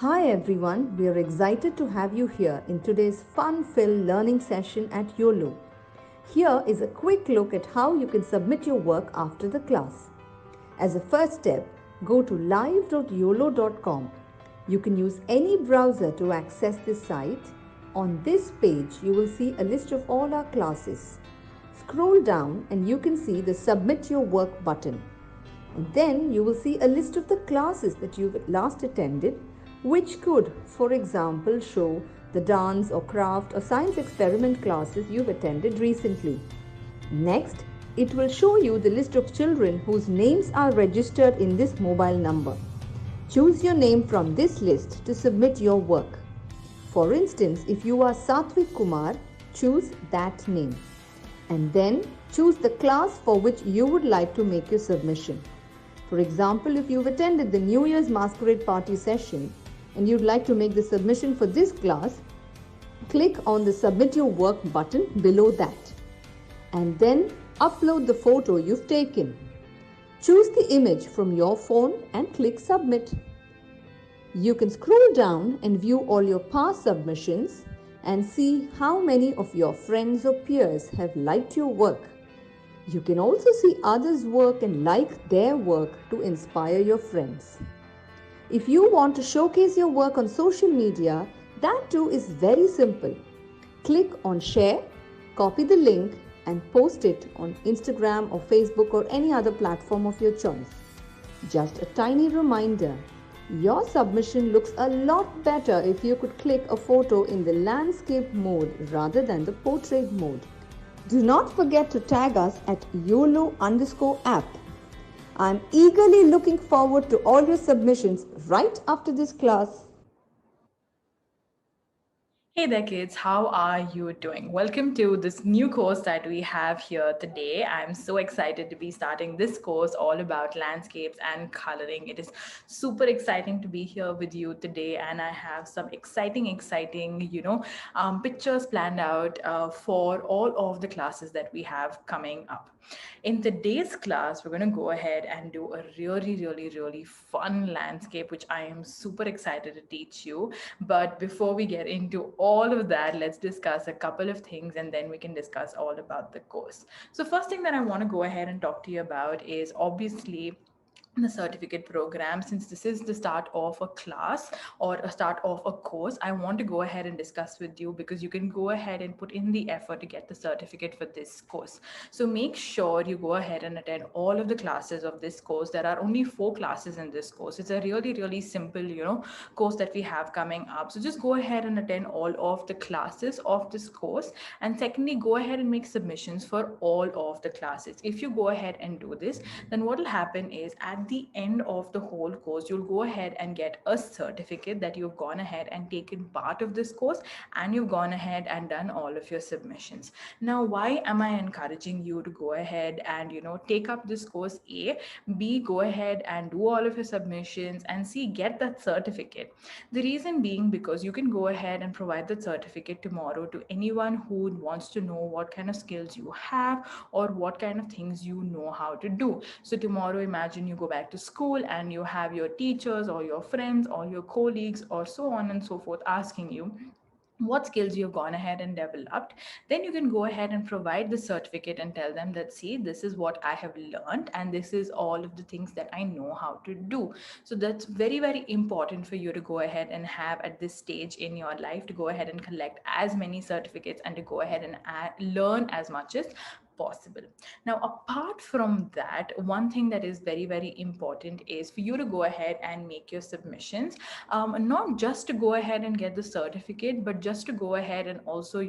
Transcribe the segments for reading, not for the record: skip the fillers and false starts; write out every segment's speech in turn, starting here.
Hi everyone, we are excited to have you here in today's fun-filled learning session at YOLO. Here is a quick look at how you can submit your work after the class. As a first step, go to live.yolo.com. You can use any browser to access this site. On this page, you will see a list of all our classes. Scroll down and you can see the Submit Your Work button. And then you will see a list of the classes that you've last attended, which could, for example, show the dance or craft or science experiment classes you've attended recently. Next, it will show you the list of children whose names are registered in this mobile number. Choose your name from this list to submit your work. For instance, if you are Satvik Kumar, choose that name. And then choose the class for which you would like to make your submission. For example, if you've attended the New Year's Masquerade Party session and you'd like to make the submission for this class, click on the Submit Your Work button below that. And then upload the photo you've taken. Choose the image from your phone and click Submit. You can scroll down and view all your past submissions and see how many of your friends or peers have liked your work. You can also see others' work and like their work to inspire your friends. If you want to showcase your work on social media, that too is very simple. Click on Share, copy the link and post it on Instagram or Facebook or any other platform of your choice. Just a tiny reminder, your submission looks a lot better if you could click a photo in the landscape mode rather than the portrait mode. Do not forget to tag us at YOLO_app. I'm eagerly looking forward to all your submissions right after this class. Hey there, kids. How are you doing? Welcome to this new course that we have here today. I'm so excited to be starting this course all about landscapes and coloring. It is super exciting to be here with you today, and I have some exciting, pictures planned out for all of the classes that we have coming up. In today's class, we're going to go ahead and do a really fun landscape, which I am super excited to teach you. But before we get into all of that, let's discuss a couple of things and then we can discuss all about the course. So first thing that I want to go ahead and talk to you about is obviously the certificate program. Since this is the start of a class or a start of a course, I want to go ahead and discuss with you because you can go ahead and put in the effort to get the certificate for this course. So make sure you go ahead and attend all of the classes of this course. There are only 4 classes in this course. It's a really simple course that we have coming up. So just go ahead and attend all of the classes of this course, and secondly, go ahead and make submissions for all of the classes. If you go ahead and do this, then what will happen is at the end of the whole course, you'll go ahead and get a certificate that you've gone ahead and taken part of this course and you've gone ahead and done all of your submissions. Now, why am I encouraging you to go ahead and take up this course? B, go ahead and do all of your submissions, and C, get that certificate. The reason being because you can go ahead and provide that certificate tomorrow to anyone who wants to know what kind of skills you have or what kind of things you know how to do. So tomorrow, imagine you go back to school and you have your teachers or your friends or your colleagues or so on and so forth asking you what skills you've gone ahead and developed. Then you can go ahead and provide the certificate and tell them that, see, this is what I have learned and this is all of the things that I know how to do. So that's very important for you to go ahead and have at this stage in your life, to go ahead and collect as many certificates and to go ahead and learn as much as possible. Now, apart from that, one thing that is very important is for you to go ahead and make your submissions, not just to go ahead and get the certificate, but just to go ahead and also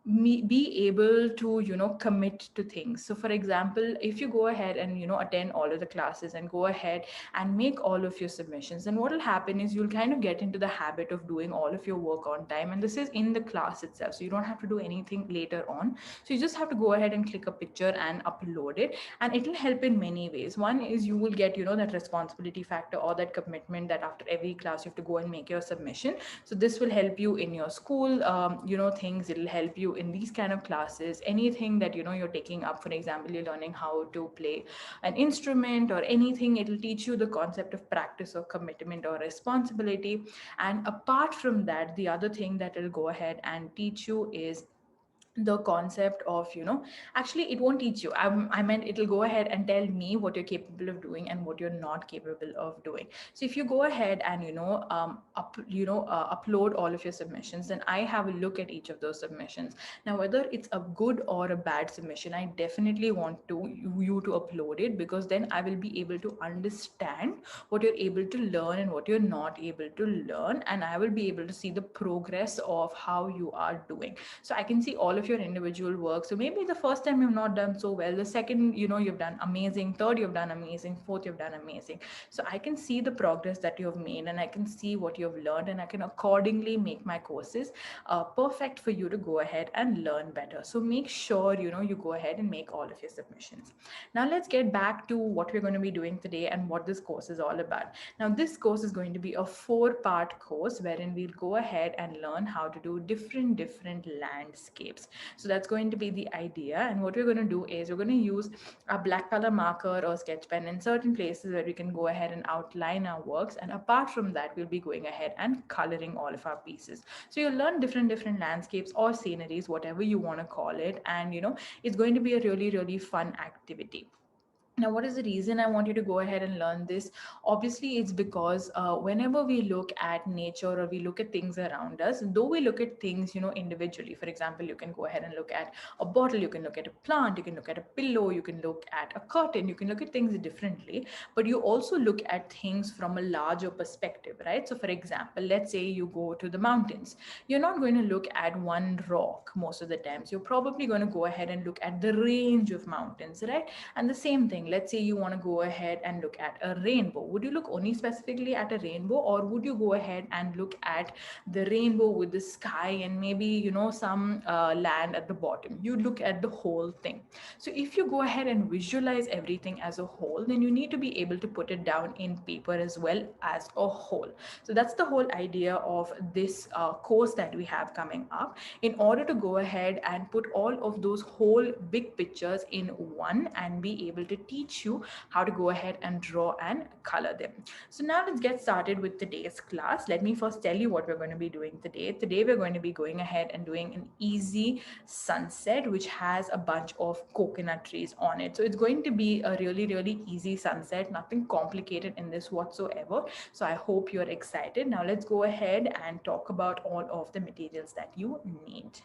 be able to commit to things. So for example, if you go ahead and attend all of the classes and go ahead and make all of your submissions, then what will happen is you'll kind of get into the habit of doing all of your work on time, and this is in the class itself, so you don't have to do anything later on. So you just have to go ahead and click a picture and upload it, and it will help in many ways. One is you will get that responsibility factor or that commitment that after every class you have to go and make your submission. So this will help you in your school things. It will help you to, in these kind of classes, anything that you're taking up, for example, you're learning how to play an instrument or anything, it'll teach you the concept of practice or commitment or responsibility. And apart from that, the other thing that it'll go ahead and teach you is the concept of, actually it won't teach you, I meant it'll go ahead and tell me what you're capable of doing and what you're not capable of doing. So if you go ahead and upload all of your submissions, then I have a look at each of those submissions. Now whether it's a good or a bad submission, I definitely want you to upload it, because then I will be able to understand what you're able to learn and what you're not able to learn, and I will be able to see the progress of how you are doing. So I can see all of your individual work. So maybe the first time you've not done so well, the second, you've done amazing, third you've done amazing, fourth you've done amazing. So I can see the progress that you've made, and I can see what you've learned, and I can accordingly make my courses perfect for you to go ahead and learn better. So make sure you go ahead and make all of your submissions. Now let's get back to what we're going to be doing today and what this course is all about. Now this course is going to be a 4-part course wherein we'll go ahead and learn how to do different landscapes. So that's going to be the idea. And what we're going to do is we're going to use a black color marker or sketch pen in certain places where we can go ahead and outline our works. And apart from that, we'll be going ahead and coloring all of our pieces. So you'll learn different landscapes or sceneries, whatever you want to call it. And it's going to be a really fun activity. Now, what is the reason I want you to go ahead and learn this? Obviously, it's because whenever we look at nature or we look at things around us, though we look at things, individually. For example, you can go ahead and look at a bottle, you can look at a plant, you can look at a pillow, you can look at a curtain, you can look at things differently, but you also look at things from a larger perspective, right? So, for example, let's say you go to the mountains. You're not going to look at one rock most of the times. You're probably going to go ahead and look at the range of mountains, right? And the same thing, let's say you want to go ahead and look at a rainbow. Would you look only specifically at a rainbow, or would you go ahead and look at the rainbow with the sky and maybe some land at the bottom? You look at the whole thing. So if you go ahead and visualize everything as a whole, then you need to be able to put it down in paper as well as a whole. So that's the whole idea of this course that we have coming up, in order to go ahead and put all of those whole big pictures in one and be able to teach you how to go ahead and draw and color them. So now let's get started with today's class. Let me first tell you what we're going to be doing today. Today we're going to be going ahead and doing an easy sunset which has a bunch of coconut trees on it. So it's going to be a really easy sunset, nothing complicated in this whatsoever. So I hope you're excited. Now let's go ahead and talk about all of the materials that you need.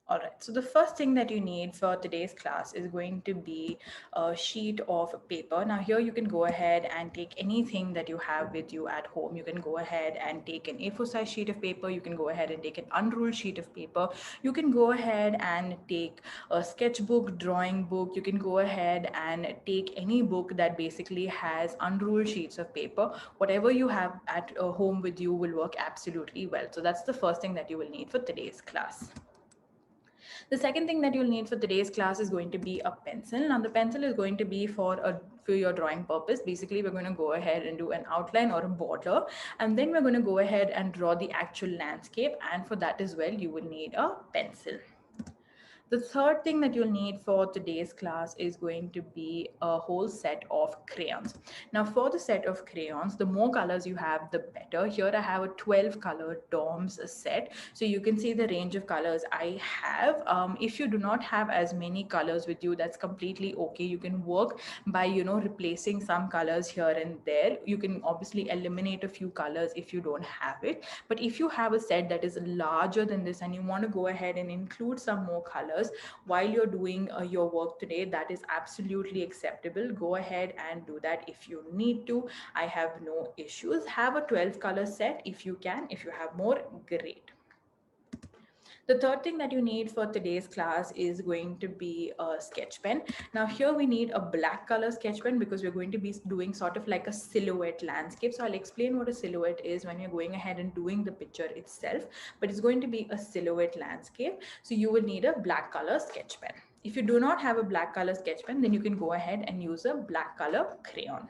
All right, so the first thing that you need for today's class is going to be a sheet of paper. Now here you can go ahead and take anything that you have with you at home. You can go ahead and take an A4 size sheet of paper. You can go ahead and take an unruled sheet of paper. You can go ahead and take a sketchbook, drawing book. You can go ahead and take any book that basically has unruled sheets of paper. Whatever you have at home with you will work absolutely well. So that's the first thing that you will need for today's class. The second thing that you'll need for today's class is going to be a pencil. Now the pencil is going to be for your drawing purpose. Basically, we're going to go ahead and do an outline or a border, and then we're going to go ahead and draw the actual landscape. And for that as well, you will need a pencil. The third thing that you'll need for today's class is going to be a whole set of crayons. Now for the set of crayons, the more colors you have, the better. Here I have a 12 color DOMS set. So you can see the range of colors I have. If you do not have as many colors with you, that's completely okay. You can work by, replacing some colors here and there. You can obviously eliminate a few colors if you don't have it. But if you have a set that is larger than this and you want to go ahead and include some more colors while you're doing your work today, that is absolutely acceptable. Go ahead and do that if you need to. I have no issues. Have a 12 color set if you can. If you have more, great. The third thing that you need for today's class is going to be a sketch pen. Now here we need a black color sketch pen because we're going to be doing sort of like a silhouette landscape. So I'll explain what a silhouette is when you're going ahead and doing the picture itself, but it's going to be a silhouette landscape. So you will need a black color sketch pen. If you do not have a black color sketch pen, then you can go ahead and use a black color crayon.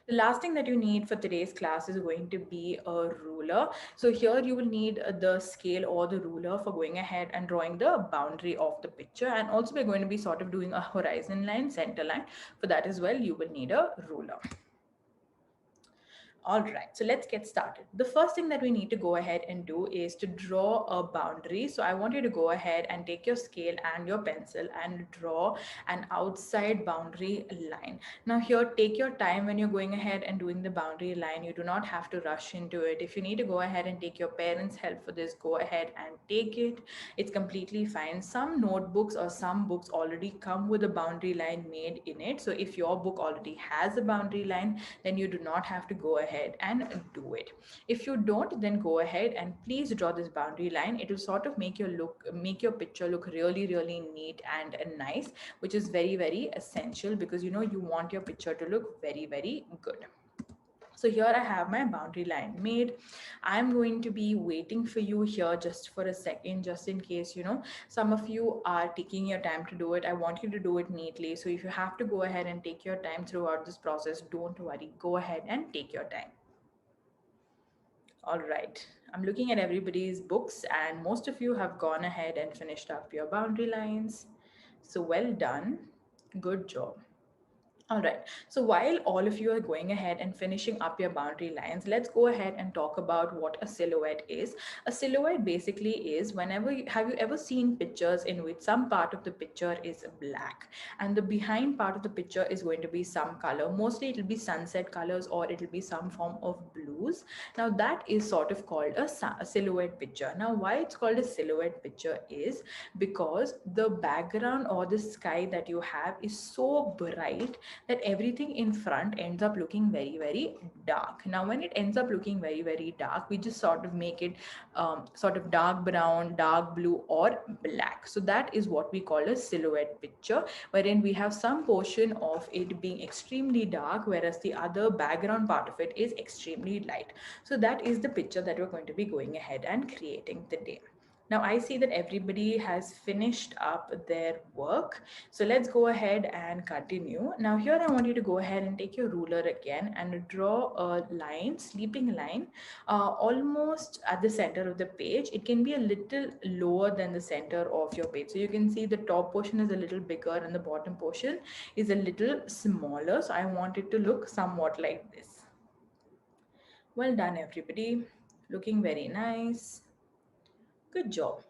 The last thing that you need for today's class is going to be a ruler. So here you will need the scale or the ruler for going ahead and drawing the boundary of the picture, and also we're going to be sort of doing a horizon line, center line. For that as well you will need a ruler. All right, so let's get started. The first thing that we need to go ahead and do is to draw a boundary. So I want you to go ahead and take your scale and your pencil and draw an outside boundary line. Now here, take your time when you're going ahead and doing the boundary line. You do not have to rush into it. If you need to go ahead and take your parents' help for this, go ahead and take it. It's completely fine. Some notebooks or some books already come with a boundary line made in it. So if your book already has a boundary line, then you do not have to go ahead and do it. If you don't, then go ahead and please draw this boundary line. It will sort of make your picture look really, really neat and nice, which is very, very essential, because you know you want your picture to look very, very good. So here I have my boundary line made. I'm going to be waiting for you here just for a second, just in case, you know, some of you are taking your time to do it. I want you to do it neatly. So if you have to go ahead and take your time throughout this process, don't worry, go ahead and take your time. All right, I'm looking at everybody's books and most of you have gone ahead and finished up your boundary lines. So well done, good job. All right. So while all of you are going ahead and finishing up your boundary lines, let's go ahead and talk about what a silhouette is. A silhouette basically is whenever have you ever seen pictures in which some part of the picture is black and the behind part of the picture is going to be some color. Mostly it'll be sunset colors or it'll be some form of blues. Now that is sort of called a silhouette picture. Now why it's called a silhouette picture is because the background or the sky that you have is so bright that everything in front ends up looking very, very dark. Now when it ends up looking very, very dark, we just sort of make it sort of dark brown, dark blue or black. So that is what we call a silhouette picture, wherein we have some portion of it being extremely dark, whereas the other background part of it is extremely light. So that is the picture that we're going to be going ahead and creating today. Now I see that everybody has finished up their work. So let's go ahead and continue. Now here I want you to go ahead and take your ruler again and draw a line, sleeping line, almost at the center of the page. It can be a little lower than the center of your page. So you can see the top portion is a little bigger and the bottom portion is a little smaller. So I want it to look somewhat like this. Well done, everybody. Looking very nice. Good job.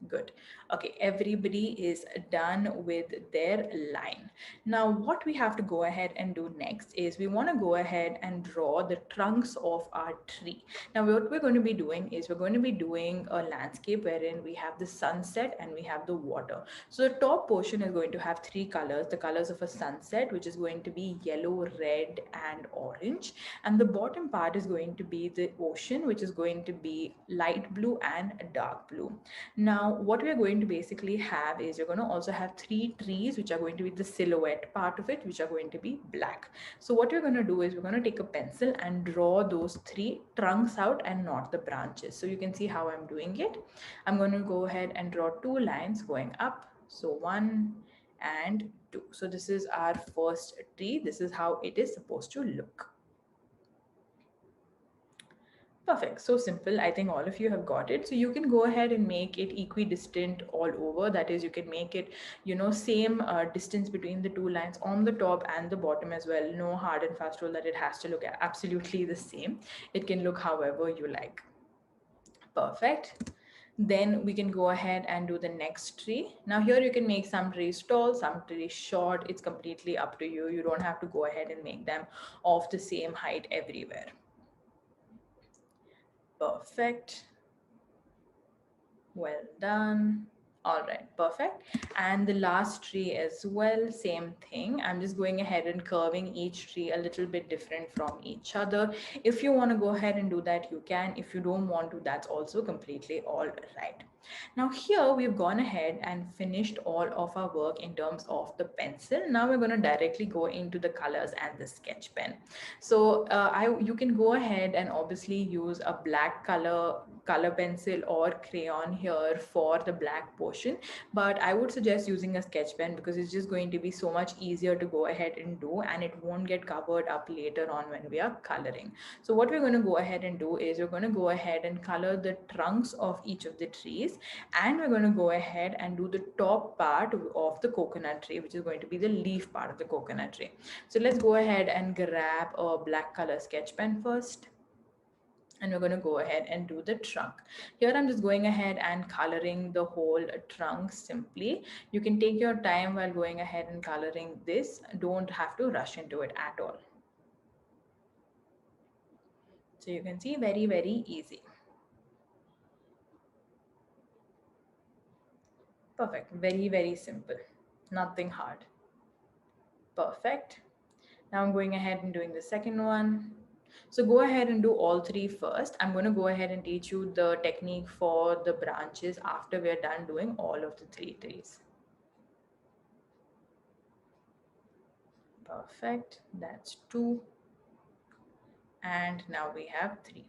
Good. Okay, everybody is done with their line. Now, what we have to go ahead and do next is we want to go ahead and draw the trunks of our tree. Now, what we're going to be doing is we're going to be doing a landscape wherein we have the sunset and we have the water. So the top portion is going to have three colors, the colors of a sunset, which is going to be yellow, red, and orange. And the bottom part is going to be the ocean, which is going to be light blue and dark blue. Now, what we are going to basically have is you're going to also have three trees, which are going to be the silhouette part of it, which are going to be black. So what we're going to do is we're going to take a pencil and draw those three trunks out and not the branches. So you can see how I'm doing it. I'm going to go ahead and draw two lines going up. So one and two. So this is our first tree. This is how it is supposed to look. Perfect. So simple. I think all of you have got it. So you can go ahead and make it equidistant all over. That is, you can make it, you know, same distance between the two lines on the top and the bottom as well. No hard and fast rule that it has to look absolutely the same. It can look however you like. Perfect. Then we can go ahead and do the next tree. Now here you can make some trees tall, some trees short. It's completely up to you. You don't have to go ahead and make them of the same height everywhere. Perfect. Well done. All right, perfect. And the last tree as well, same thing. I'm just going ahead and curving each tree a little bit different from each other. If you want to go ahead and do that, you can. If you don't want to, that's also completely all right. Now here we've gone ahead and finished all of our work in terms of the pencil. Now we're going to directly go into the colors and the sketch pen. So you can go ahead and obviously use a black color pencil or crayon here for the black portion, but I would suggest using a sketch pen because it's just going to be so much easier to go ahead and do, and it won't get covered up later on when we are coloring. So what we're going to go ahead and do is we're going to go ahead and color the trunks of each of the trees, and we're going to go ahead and do the top part of the coconut tree, which is going to be the leaf part of the coconut tree. So let's go ahead and grab a black color sketch pen first, and we're going to go ahead and do the trunk. Here I'm just going ahead and coloring the whole trunk simply. You can take your time while going ahead and coloring this. Don't have to rush into it at all. So you can see, very, very easy. Perfect. Very, very simple. Nothing hard. Perfect. Now I'm going ahead and doing the second one. So go ahead and do all three first. I'm going to go ahead and teach you the technique for the branches after we're done doing all of the three trees. Perfect. That's two. And now we have three.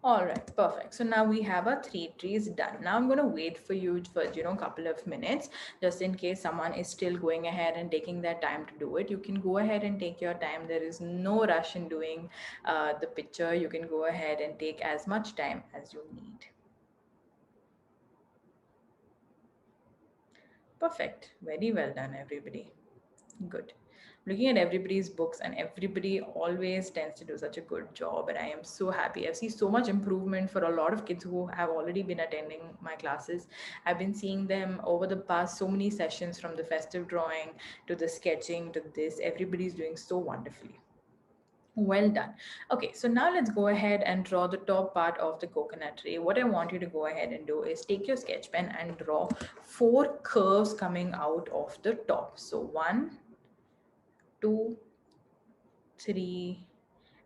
All right, perfect. So now we have our three trees done. Now I'm going to wait for you for, a couple of minutes, just in case someone is still going ahead and taking their time to do it. You can go ahead and take your time. There is no rush in doing the picture. You can go ahead and take as much time as you need. Perfect. Very well done, everybody. Good. Looking at everybody's books, and everybody always tends to do such a good job, and I am so happy. I've seen so much improvement for a lot of kids who have already been attending my classes. I've been seeing them over the past so many sessions, from the festive drawing to the sketching to this. Everybody's doing so wonderfully. Well done. Okay, so now let's go ahead and draw the top part of the coconut tree. What I want you to go ahead and do is take your sketch pen and draw four curves coming out of the top. So one, two, three,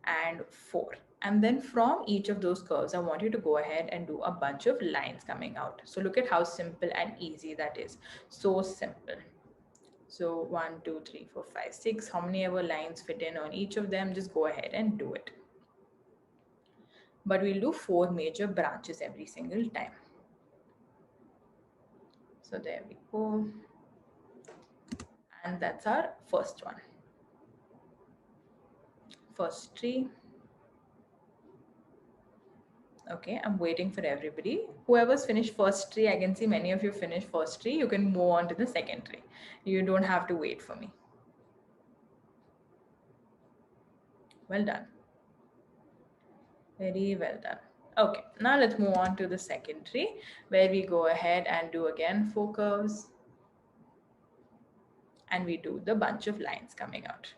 and four. And then from each of those curves, I want you to go ahead and do a bunch of lines coming out. So look at how simple and easy that is. So simple. So 1, 2, 3, 4, 5, 6, how many ever lines fit in on each of them, just go ahead and do it. But we'll do four major branches every single time. So there we go. And that's our first one. First tree. Okay, I'm waiting for everybody. Whoever's finished first tree, I can see many of you finished first tree. You can move on to the second tree. You don't have to wait for me. Well done. Very well done. Okay, now let's move on to the second tree, where we go ahead and do again four curves, and we do the bunch of lines coming out.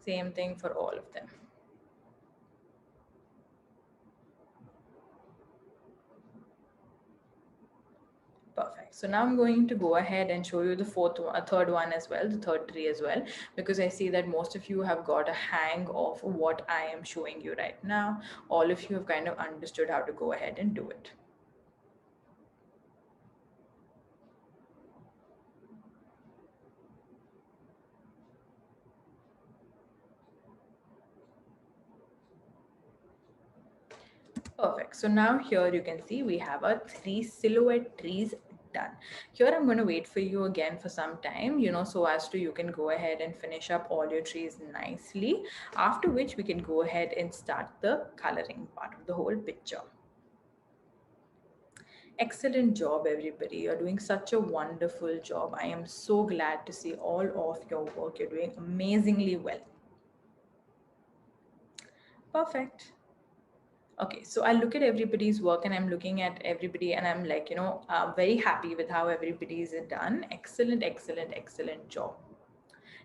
Same thing for all of them. Perfect. So now I'm going to go ahead and show you the third one as well, the third tree as well, because I see that most of you have got a hang of what I am showing you right now. All of you have kind of understood how to go ahead and do it. Perfect. So now here you can see we have our three silhouette trees done. Here I'm going to wait for you again for some time, so as to you can go ahead and finish up all your trees nicely, after which we can go ahead and start the coloring part of the whole picture. Excellent job, everybody. You're doing such a wonderful job. I am so glad to see all of your work. You're doing amazingly well. Perfect. Okay, so I look at everybody's work, and I'm looking at everybody, and I'm like, very happy with how everybody's done. Excellent, excellent, excellent job.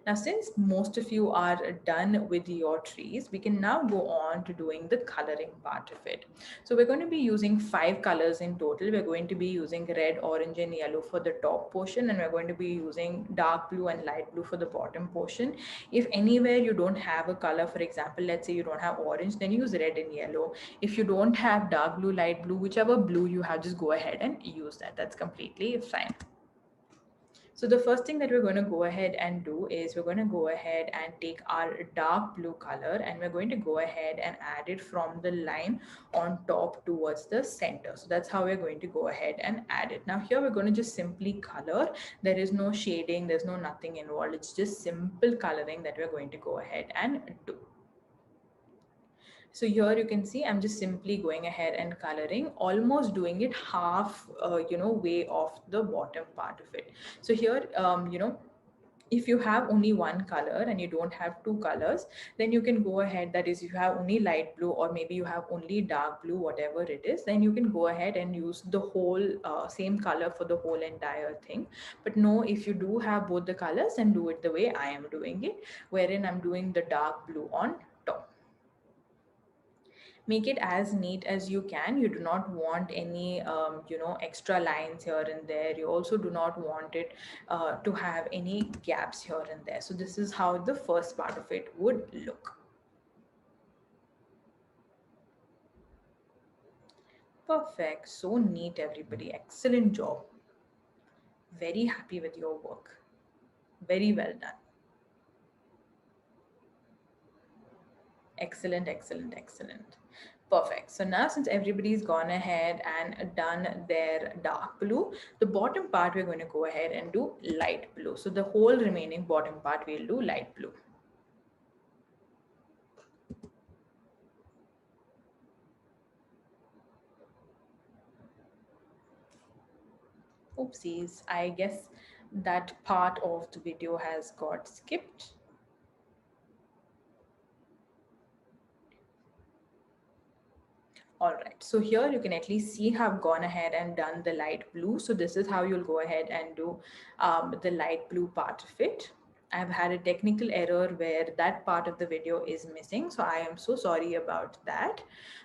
Now, since most of you are done with your trees, we can now go on to doing the coloring part of it. So we're going to be using 5 colors in total. We're going to be using red, orange, and yellow for the top portion, and we're going to be using dark blue and light blue for the bottom portion. If anywhere you don't have a color, for example, let's say you don't have orange, then use red and yellow. If you don't have dark blue, light blue, whichever blue you have, just go ahead and use that. That's completely fine. So the first thing that we're going to go ahead and do is we're going to go ahead and take our dark blue color, and we're going to go ahead and add it from the line on top towards the center. So that's how we're going to go ahead and add it. Now here we're going to just simply color. There is no shading, there's no nothing involved. It's just simple coloring that we're going to go ahead and do. So here you can see I'm just simply going ahead and coloring, almost doing it half, way off the bottom part of it. So here, if you have only one color and you don't have two colors, then you can go ahead, that is, if you have only light blue or maybe you have only dark blue, whatever it is, then you can go ahead and use the whole same color for the whole entire thing. But no, if you do have both the colors, then do it the way I am doing it, wherein I'm doing the dark blue on top. Make it as neat as you can. You do not want any extra lines here and there. You also do not want it to have any gaps here and there. So this is how the first part of it would look. Perfect. So neat, everybody. Excellent job. Very happy with your work. Very well done. Excellent, excellent, excellent. Perfect. So now since everybody's gone ahead and done their dark blue, the bottom part we're going to go ahead and do light blue. So the whole remaining bottom part we'll do light blue. Oopsies, I guess that part of the video has got skipped. All right, so here you can at least see I've gone ahead and done the light blue. So this is how you'll go ahead and do the light blue part of it. I've had a technical error where that part of the video is missing. So I am so sorry about that.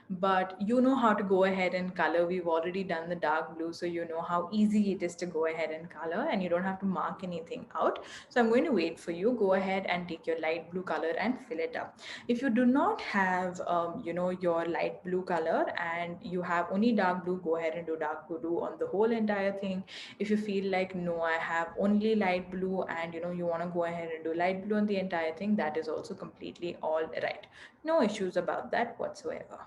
But you know how to go ahead and color. We've already done the dark blue, so you know how easy it is to go ahead and color, and you don't have to mark anything out. So I'm going to wait for you. Go ahead and take your light blue color and fill it up. If you do not have your light blue color and you have only dark blue, go ahead and do dark blue on the whole entire thing. If you feel like, no, I have only light blue, and you want to go ahead and do light blue on the entire thing, that is also completely all right. No issues about that whatsoever.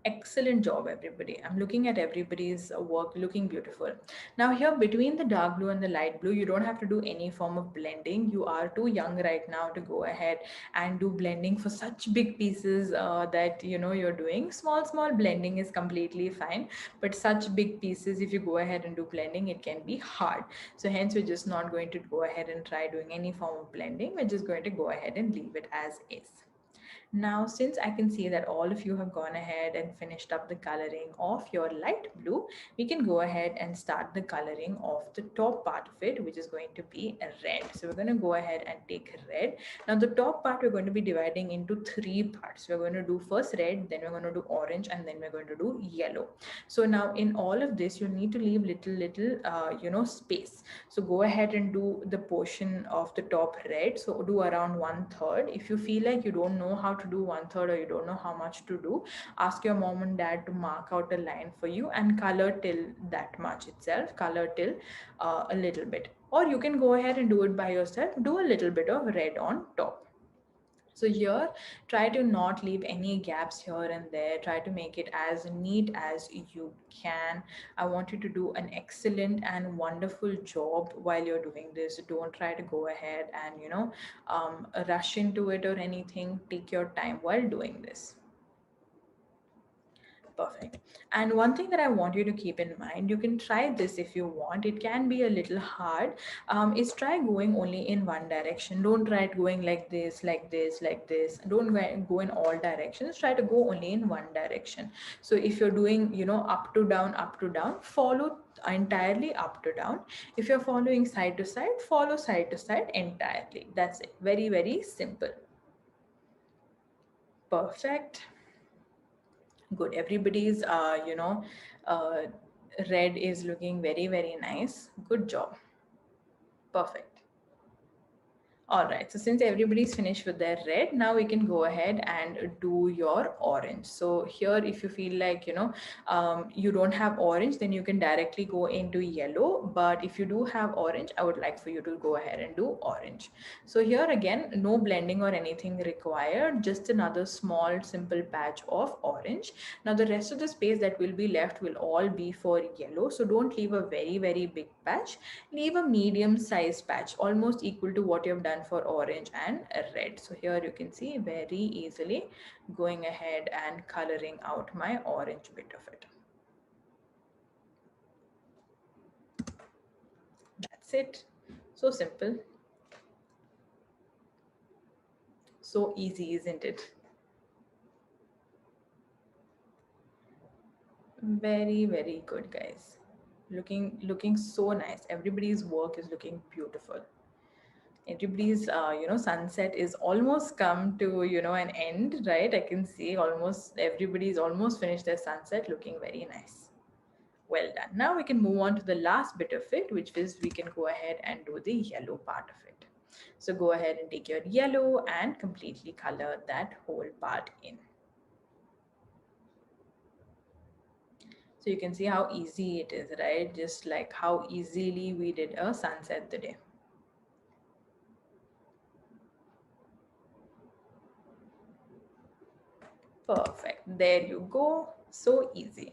Excellent job, everybody. I'm looking at everybody's work looking beautiful. Now here between the dark blue and the light blue, you don't have to do any form of blending. You are too young right now to go ahead and do blending for such big pieces that you're doing. Small blending is completely fine, but such big pieces, if you go ahead and do blending, it can be hard. So hence we're just not going to go ahead and try doing any form of blending. We're just going to go ahead and leave it as is. Now, since I can see that all of you have gone ahead and finished up the coloring of your light blue, we can go ahead and start the coloring of the top part of it, which is going to be red. So we're going to go ahead and take red. Now, the top part we're going to be dividing into 3 parts. We're going to do first red, then we're going to do orange, and then we're going to do yellow. So now in all of this, you need to leave little space. So go ahead and do the portion of the top red. So do around 1/3. If you feel like you don't know how to do 1/3 or you don't know how much to do, ask your mom and dad to mark out a line for you and color till that much itself. Color till a little bit, or you can go ahead and do it by yourself. Do a little bit of red on top. So here, try to not leave any gaps here and there. Try to make it as neat as you can. I want you to do an excellent and wonderful job while you're doing this. Don't try to go ahead and, rush into it or anything. Take your time while doing this. Perfect. And one thing that I want you to keep in mind, you can try this if you want. It can be a little hard. Is try going only in one direction. Don't try it going like this, like this, like this. Don't go in all directions. Try to go only in one direction. So if you're doing, up to down, follow entirely up to down. If you're following side to side, follow side to side entirely. That's it. Very, very simple. Perfect. Good. Everybody's, uh, red is looking very, very nice. Good job. Perfect. All right, so since everybody's finished with their red, now we can go ahead and do your orange. So here, if you feel like, you don't have orange, then you can directly go into yellow. But if you do have orange, I would like for you to go ahead and do orange. So here again, no blending or anything required, just another small, simple patch of orange. Now the rest of the space that will be left will all be for yellow. So don't leave a very, very big patch. Leave a medium sized patch, almost equal to what you've done for orange and red. So here you can see very easily going ahead and coloring out my orange bit of it. That's it. So simple. So easy, isn't it? Very, very good, guys. Looking so nice. Everybody's work is looking beautiful. Everybody's sunset is almost come to an end, right? I can see almost everybody's almost finished their sunset, looking very nice. Well done. Now we can move on to the last bit of it, which is we can go ahead and do the yellow part of it. So go ahead and take your yellow and completely color that whole part in. So you can see how easy it is, right? Just like how easily we did a sunset today. Perfect. There you go. So easy.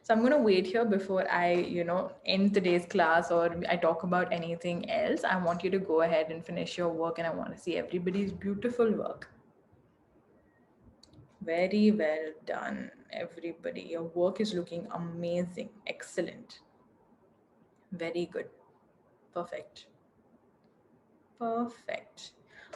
So I'm going to wait here before I, end today's class or I talk about anything else. I want you to go ahead and finish your work and I want to see everybody's beautiful work. Very well done, everybody. Your work is looking amazing. Excellent. Very good. Perfect. Perfect.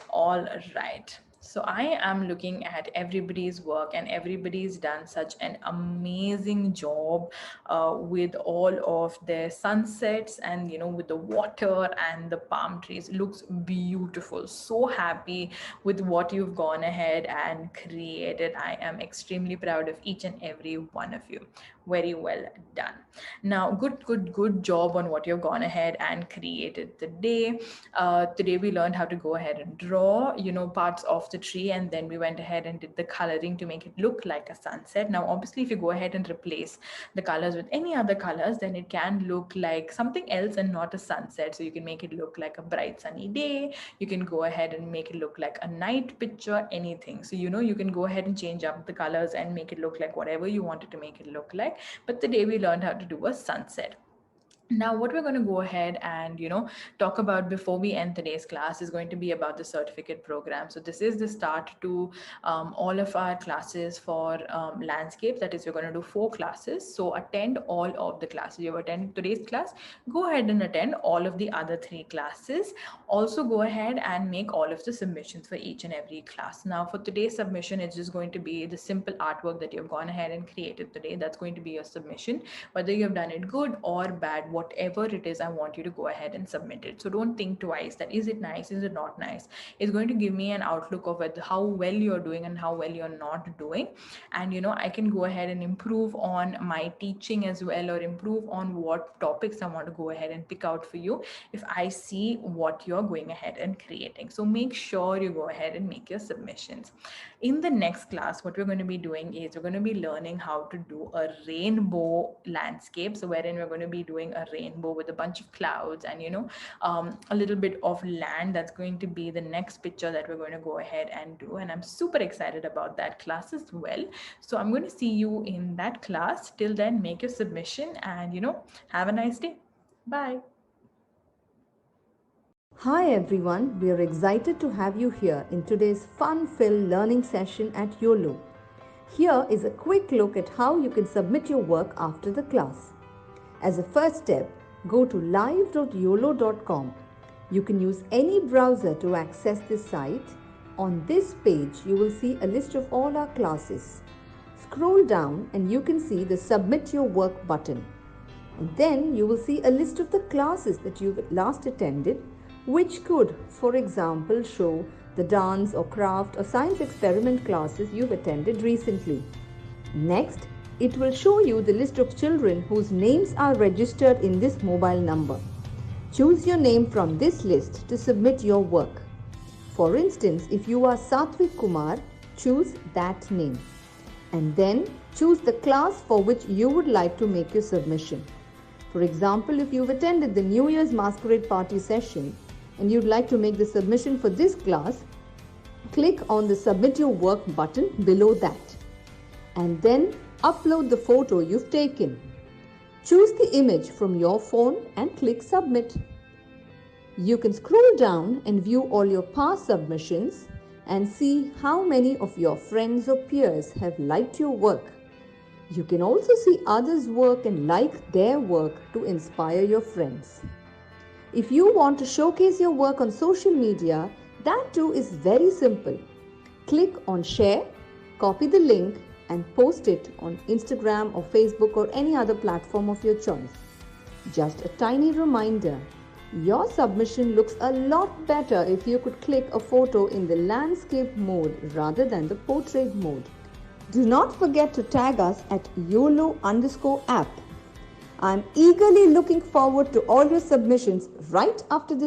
All right. So I am looking at everybody's work and everybody's done such an amazing job with all of their sunsets and with the water and the palm trees. It looks beautiful. So happy with what you've gone ahead and created. I am extremely proud of each and every one of you. Very well done. Now, good job on what you've gone ahead and created today. Today we learned how to go ahead and draw, parts of the tree, and then we went ahead and did the coloring to make it look like a sunset. Now, obviously, if you go ahead and replace the colors with any other colors, then it can look like something else and not a sunset. So you can make it look like a bright sunny day. You can go ahead and make it look like a night picture, anything. So, you can go ahead and change up the colors and make it look like whatever you wanted to make it look like. But today we learned how to do a sunset. Now, what we're going to go ahead and talk about before we end today's class is going to be about the certificate program. So this is the start to all of our classes for landscape. That is, we're going to do 4 classes. So attend all of the classes. You've attended today's class, go ahead and attend all of the other 3 classes. Also go ahead and make all of the submissions for each and every class. Now, for today's submission, it's just going to be the simple artwork that you've gone ahead and created today. That's going to be your submission, whether you've done it good or bad. Whatever it is, I want you to go ahead and submit it. So don't think twice that is it nice, is it not nice. It's going to give me an outlook of how well you're doing and how well you're not doing. And I can go ahead and improve on my teaching as well, or improve on what topics I want to go ahead and pick out for you if I see what you're going ahead and creating. So make sure you go ahead and make your submissions. In the next class, what we're going to be doing is we're going to be learning how to do a rainbow landscape. So wherein we're going to be doing a rainbow with a bunch of clouds and a little bit of land. That's going to be the next picture that we're going to go ahead and do, and I'm super excited about that class as well. So I'm going to see you in that class. Till then, make your submission and have a nice day. Bye. Hi everyone, we are excited to have you here in today's fun-filled learning session at YOLO. Here is a quick look at how you can submit your work after the class. As a first step, go to live.yolo.com. You can use any browser to access this site. On this page, you will see a list of all our classes. Scroll down and you can see the Submit Your Work button. And then you will see a list of the classes that you've last attended, which could, for example, show the dance or craft or science experiment classes you've attended recently. Next, it will show you the list of children whose names are registered in this mobile number. Choose your name from this list to submit your work. For instance, if you are Satvik Kumar, choose that name. And then choose the class for which you would like to make your submission. For example, if you've attended the New Year's Masquerade Party session and you'd like to make the submission for this class, click on the Submit Your Work button below that. And then upload the photo you've taken. Choose the image from your phone and click Submit. You can scroll down and view all your past submissions and see how many of your friends or peers have liked your work. You can also see others' work and like their work to inspire your friends. If you want to showcase your work on social media, that too is very simple. Click on Share, copy the link and post it on Instagram or Facebook or any other platform of your choice. Just a tiny reminder, your submission looks a lot better if you could click a photo in the landscape mode rather than the portrait mode. Do not forget to tag us at YOLO_app. I'm eagerly looking forward to all your submissions right after this